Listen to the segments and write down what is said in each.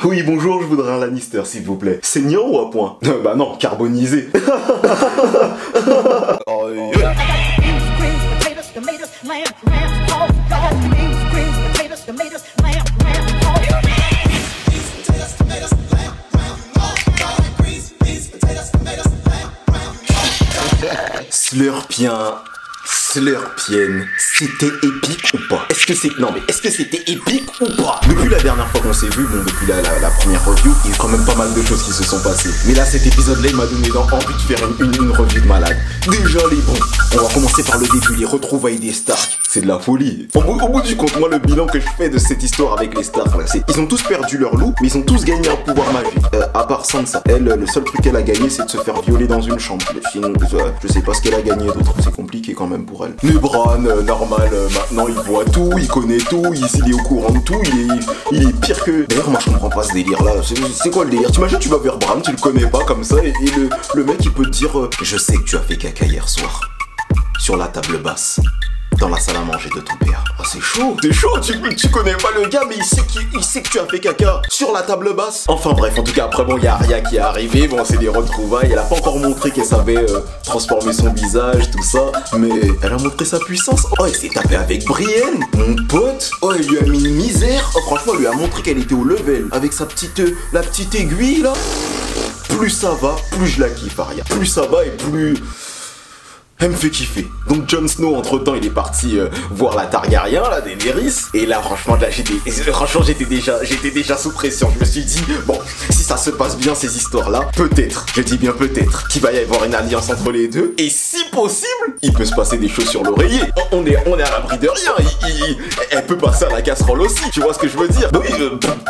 Oui, bonjour, je voudrais un Lannister, s'il vous plaît. Saignant ou à point? Bah non, carbonisé. Oh, Slurpien, c'était épique ou pas? Est-ce que c'est... Non mais est-ce que c'était épique ou pas? Depuis la dernière fois qu'on s'est vu, bon depuis la première review, il y a eu quand même pas mal de choses qui se sont passées. Mais là cet épisode-là il m'a donné envie de faire une review de malade. Déjà les bons, on va commencer par le début, les retrouvailles des Stark. C'est de la folie. Au bout du compte, moi le bilan que je fais de cette histoire avec les Stark là, c'est ils ont tous perdu leur loup, mais ils ont tous gagné un pouvoir magique. À part Sansa, elle, le seul truc qu'elle a gagné c'est de se faire violer dans une chambre. Sinon, je sais pas ce qu'elle a gagné d'autre, c'est compliqué quand même pour elle. Mais Bran, normal, maintenant il voit tout, il connaît tout, il est au courant de tout, il est pire que... D'ailleurs moi je comprends pas ce délire là, c'est quoi le délire? T'imagines tu vas vers Bran, tu le connais pas comme ça, et le mec il peut te dire je sais que tu as fait caca hier soir, sur la table basse, dans la salle à manger de ton père. Ah c'est chaud, tu connais pas le gars mais il sait que tu as fait caca sur la table basse. Enfin bref, en tout cas après bon y a Arya qui est arrivée, bon c'est des retrouvailles, elle a pas encore montré qu'elle savait transformer son visage, tout ça, mais elle a montré sa puissance. Oh elle s'est tapée avec Brienne, mon pote. Oh elle lui a mis une misère, oh franchement elle lui a montré qu'elle était au level, avec sa petite, la petite aiguille là. Plus ça va, plus je la kiffe Arya, plus ça va et plus... elle me fait kiffer. Donc Jon Snow entre temps il est parti voir la Targaryen, la Daenerys. Et là franchement j'étais déjà sous pression. Je me suis dit bon si ça se passe bien ces histoires là, peut-être, je dis bien peut-être, qu'il va y avoir une alliance entre les deux. Et si possible, il peut se passer des choses sur l'oreiller. On est à l'abri de rien. Elle peut passer à la casserole aussi. Tu vois ce que je veux dire? Oui,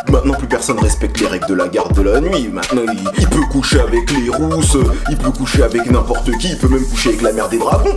maintenant plus personne respecte les règles de la garde de la nuit. Maintenant il peut coucher avec les rousses, il peut coucher avec n'importe qui, il peut même coucher avec la mère des dragons,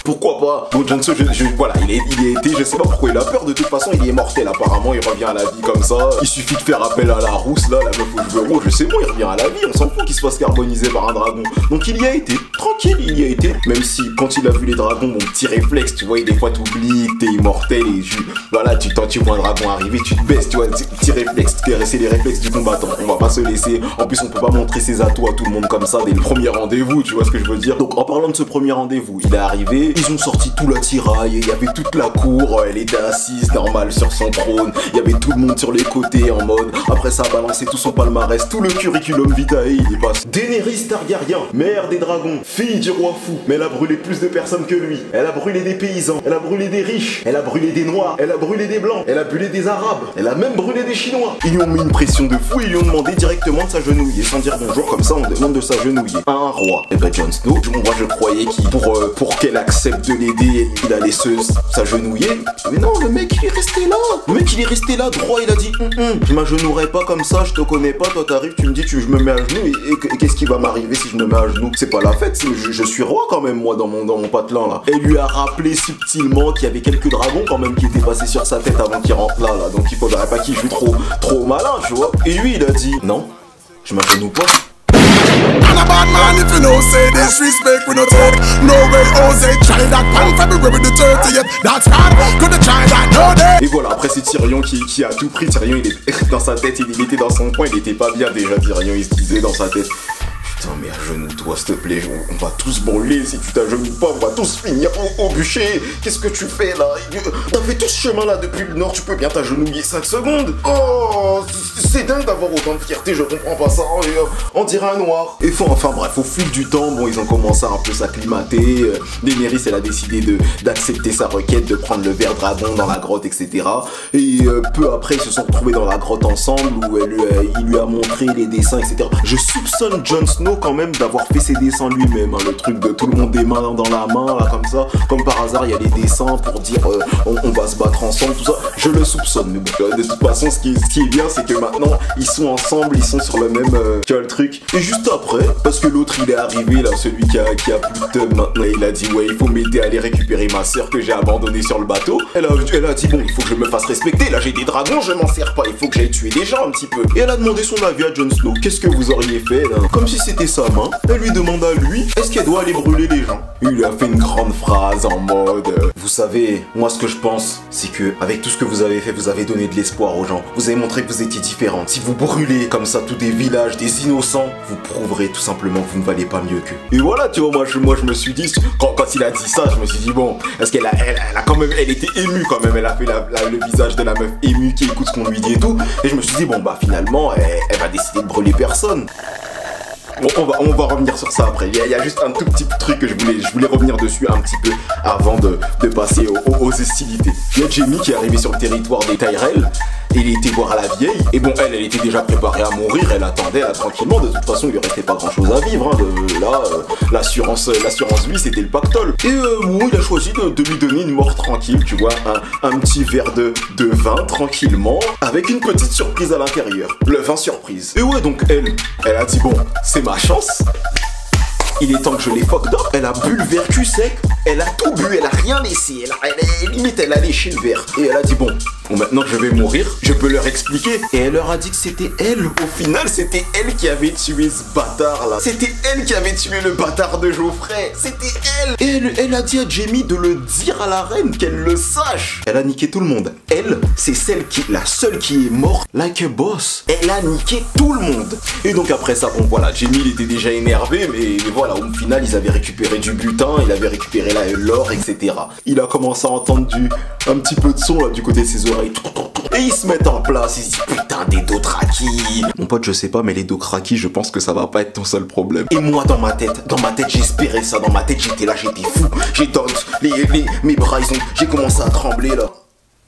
pourquoi pas. Bon Jon Snow, voilà, il a été, je sais pas pourquoi il a peur, de toute façon il est immortel apparemment, il revient à la vie comme ça, il suffit de faire appel à la rousse là, la meuf aux cheveux rouges, je sais pas, il revient à la vie, on s'en fout qu'il se fasse carboniser par un dragon. Donc il y a été, tranquille, il y a été, même si quand il a vu les dragons, mon petit réflexe, tu vois, des fois t'oublies que t'es immortel et voilà, tu vois un dragon arriver, tu te baisses, tu vois, petit réflexe, c'est les réflexes du combattant, on va pas se laisser, en plus on peut pas montrer ses atouts à tout le monde comme ça dès le premier rendez-vous, tu vois ce que je veux dire. Donc en parlant de ce premier rendez-vous, il est arrivé, ils ont sorti tout l'attirail, il y avait toute la cour, elle était assise normal sur son trône, il y avait tout le monde sur les côtés en mode, après ça a balancé tout son palmarès, tout le curriculum vitae, il est passé. Daenerys Targaryen, mère des dragons, fille du roi fou, mais elle a brûlé plus de personnes que lui, elle a brûlé des paysans, elle a brûlé des riches, elle a brûlé des noirs, elle a brûlé des blancs, elle a brûlé des arabes, elle a même brûlé des chinois. Ils lui ont mis une pression de fou, ils lui ont demandé directement de s'agenouiller, sans dire bonjour, comme ça on demande de s'agenouiller à un roi. Et ben Jon Snow, moi je croyais qu'il pour qu'elle accepte de l'aider, il allait s'agenouiller. Mais non, le mec il est resté là. Le mec il est resté là droit, il a dit je m'agenouillerai pas comme ça, je te connais pas, toi t'arrives, tu me dis je me mets à genoux et qu'est-ce qui va m'arriver si je me mets à genoux? C'est pas la fête, je suis roi quand même moi dans mon patelin là. Elle lui a rappelé subtilement qu'il y avait quelques dragons quand même qui étaient passés sur sa tête avant qu'il rentre là, donc il faudrait pas qu'il joue trop malin, tu vois. Et lui il a dit non, je m'agenouille pas. And a bad man if you know say disrespect we no take no way Jose try that pan February the 30th that's bad to the child that know that. Et voilà, après c'est Tyrion qui a tout pris. Tyrion il est dans sa tête, il était dans son coin, il était pas bien déjà. Tyrion il se disait dans sa tête putain mais agenouille-toi s'il te plaît, on va tous brûler si tu t'agenouilles pas, on va tous finir au bûcher. Qu'est-ce que tu fais là? T'as fait tout ce chemin là depuis le nord, tu peux bien t'agenouiller 5 secondes. Oh c'est dingue d'avoir autant de fierté, je comprends pas ça, on dirait un noir. Et enfin bref, au fil du temps, bon ils ont commencé à un peu s'acclimater, Daenerys elle a décidé d'accepter sa requête, de prendre le ver dragon dans la grotte, etc. Et peu après ils se sont retrouvés dans la grotte ensemble où il lui a montré les dessins, etc. Je soupçonne Jon Snow quand même d'avoir fait ses dessins lui-même, hein, le truc de tout le monde des mains dans la main, là comme ça, comme par hasard il y a les dessins pour dire on va se battre ensemble, tout ça, je le soupçonne, mais bon, de toute façon ce qui est bien c'est que maintenant ils sont ensemble, ils sont sur le même, tu vois le truc. Et juste après, parce que l'autre il est arrivé là, celui qui a plus de teub maintenant, il a dit ouais il faut m'aider à aller récupérer ma soeur que j'ai abandonnée sur le bateau. Elle a dit bon il faut que je me fasse respecter, là j'ai des dragons, je m'en sers pas, il faut que j'aille tuer des gens un petit peu. Et elle a demandé son avis à Jon Snow, qu'est-ce que vous auriez fait là? Comme si c'était sa main, elle lui demande à lui, est-ce qu'elle doit aller brûler les gens? Il lui a fait une grande phrase en mode vous savez, moi ce que je pense, c'est que avec tout ce que vous avez fait, vous avez donné de l'espoir aux gens. Vous avez montré que vous étiez différents. différente. Si vous brûlez comme ça tous des villages, des innocents, vous prouverez tout simplement que vous ne valez pas mieux qu'eux. Et voilà, tu vois, moi je me suis dit, quand il a dit ça, je me suis dit, bon, est-ce qu'elle a quand même, elle était émue quand même, elle a fait le visage de la meuf émue qui écoute ce qu'on lui dit et tout. Et je me suis dit, bon, bah finalement, elle va décider de brûler personne. Bon, on va revenir sur ça après. Il y a juste un tout petit truc que je voulais revenir dessus un petit peu avant de passer aux hostilités. Il y a Jamie qui est arrivé sur le territoire des Tyrell. Il était voir la vieille. Et bon, elle était déjà préparée à mourir. Elle attendait là tranquillement. De toute façon, il lui restait pas grand chose à vivre. Hein. L'assurance vie, c'était le pactole. Et bon, il a choisi de lui donner une mort tranquille. Tu vois, un petit verre de vin tranquillement. Avec une petite surprise à l'intérieur. Le vin surprise. Et ouais, donc elle a dit, bon, c'est ma chance. Il est temps que je les fuck up. Elle a bu le verre cul sec. Elle a tout bu, elle a rien laissé. Limite, elle a léché le verre. Et elle a dit, bon, maintenant que je vais mourir, je peux leur expliquer. Et elle leur a dit que c'était elle. Au final, c'était elle qui avait tué ce bâtard là. C'était elle qui avait tué le bâtard de Geoffrey. C'était elle. Et elle a dit à Jamie de le dire à la reine, qu'elle le sache. Elle a niqué tout le monde. Elle, c'est la seule qui est morte like a boss. Elle a niqué tout le monde. Et donc après ça, bon voilà, Jamie il était déjà énervé, mais voilà, au final ils avaient récupéré du butin, il avait récupéré l'or, etc. Il a commencé à entendre un petit peu de son là du côté de ses oreilles. Et ils se mettent en place, ils se disent putain des Dothraki. Mon pote, je sais pas, mais les Dothraki, je pense que ça va pas être ton seul problème. Et moi dans ma tête j'espérais ça, dans ma tête j'étais là, j'étais fou. Mes bras j'ai commencé à trembler là.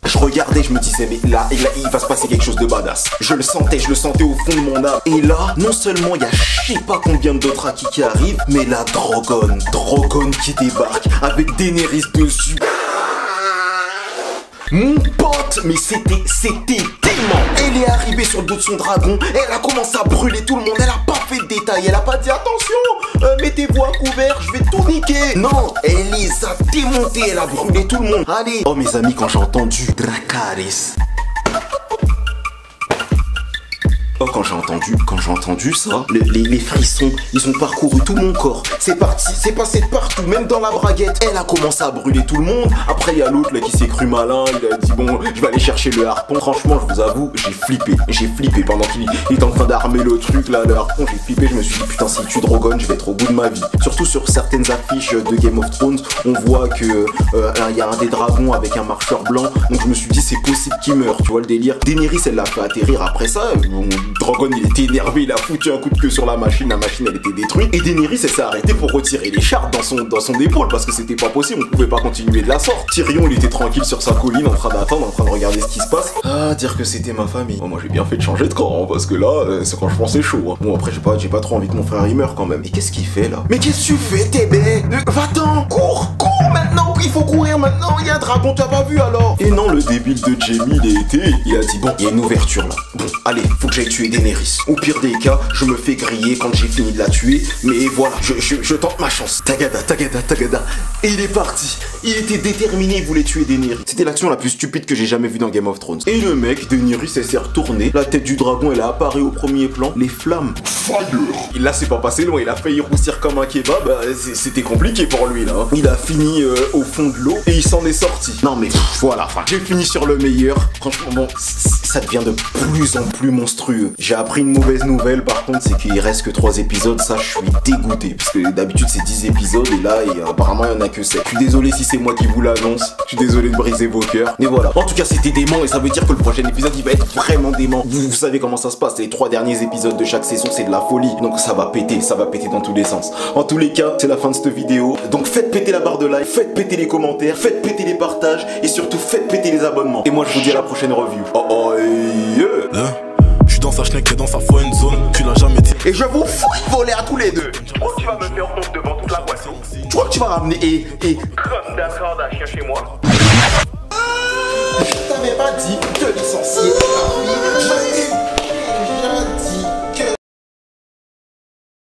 Je regardais, je me disais, mais là, il va se passer quelque chose de badass. Je le sentais au fond de mon âme. Et là, non seulement il y a je sais pas combien de Dothraki qui arrivent, mais la Drogon qui débarque avec Daenerys dessus. Mon pote, mais c'était tellement. Elle est arrivée sur le dos de son dragon, elle a commencé à brûler tout le monde, elle a pas fait de détails, elle a pas dit attention, mettez-vous à couvert, je vais tout niquer. Non, elle les a démontés, elle a brûlé tout le monde. Allez. Oh mes amis, quand j'ai entendu Dracarys. Oh, quand j'ai entendu ça, les frissons, ils ont parcouru tout mon corps. C'est passé de partout, même dans la braguette. Elle a commencé à brûler tout le monde. Après, il y a l'autre là qui s'est cru malin. Il a dit bon, je vais aller chercher le harpon. Franchement, je vous avoue, j'ai flippé pendant qu'il est en train d'armer le truc là, le harpon. J'ai flippé, je me suis dit putain, s'il tue Drogon, je vais être au bout de ma vie. Surtout sur certaines affiches de Game of Thrones, on voit que il y a un des dragons avec un marcheur blanc. Donc je me suis dit c'est possible qu'il meure. Tu vois le délire. Daenerys, elle l'a fait atterrir après ça. Drogon il était énervé, il a foutu un coup de queue sur la machine elle était détruite. Et Daenerys elle s'est arrêtée pour retirer les chartes dans son épaule parce que c'était pas possible, on pouvait pas continuer de la sorte. Tyrion il était tranquille sur sa colline en train d'attendre, en train de regarder ce qui se passe. Ah, dire que c'était ma famille. Bon, moi j'ai bien fait de changer de camp hein, parce que là, c'est franchement c'est chaud. Hein. Bon après j'ai pas trop envie que mon frère il meure quand même. Et qu'est-ce qu'il fait là? Mais qu'est-ce que tu fais Tébé? Va-t'en, cours maintenant, il faut courir maintenant, il y a un dragon, tu as pas vu alors? Et non, le débile de Jamie il a dit bon, il y a une ouverture là. Bon, allez, faut que j'aille tuer Daenerys. Au pire des cas, je me fais griller quand j'ai fini de la tuer. Mais voilà, je tente ma chance. Tagada. Et il est parti. Il était déterminé, il voulait tuer Daenerys. C'était l'action la plus stupide que j'ai jamais vue dans Game of Thrones. Et le mec, Daenerys, elle s'est retournée. La tête du dragon, elle a apparu au premier plan. Les flammes. Fire. Là, c'est pas passé loin. Il a failli roussir comme un kebab. C'était compliqué pour lui là. Hein. Il a fini au fond de l'eau et il s'en est sorti. Non mais voilà, j'ai fini sur le meilleur. Franchement, bon, ça devient de plus en plus monstrueux. J'ai appris une mauvaise nouvelle par contre, c'est qu'il reste que 3 épisodes. Ça, je suis dégoûté parce que d'habitude c'est 10 épisodes et là apparemment il y en a que 7. Je suis désolé si c'est moi qui vous l'annonce. Je suis désolé de briser vos cœurs. Mais voilà. En tout cas, c'était dément et ça veut dire que le prochain épisode il va être vraiment dément. Vous savez comment ça se passe. Les 3 derniers épisodes de chaque saison, c'est de la folie. Donc ça va péter dans tous les sens. En tous les cas, c'est la fin de cette vidéo. Donc faites péter la barre de like, faites péter les commentaires, faites péter les partages et surtout faites péter les abonnements. Et moi je vous dis à la prochaine review. Yeah. Je suis dans sa schneck et dans sa friend zone, tu l'as jamais dit. Et je vous fous de voler à tous les deux. Tu crois que tu vas me faire honte devant toute la boîte? Tu crois que tu vas ramener et... Comme d'accord d'un chien chez moi?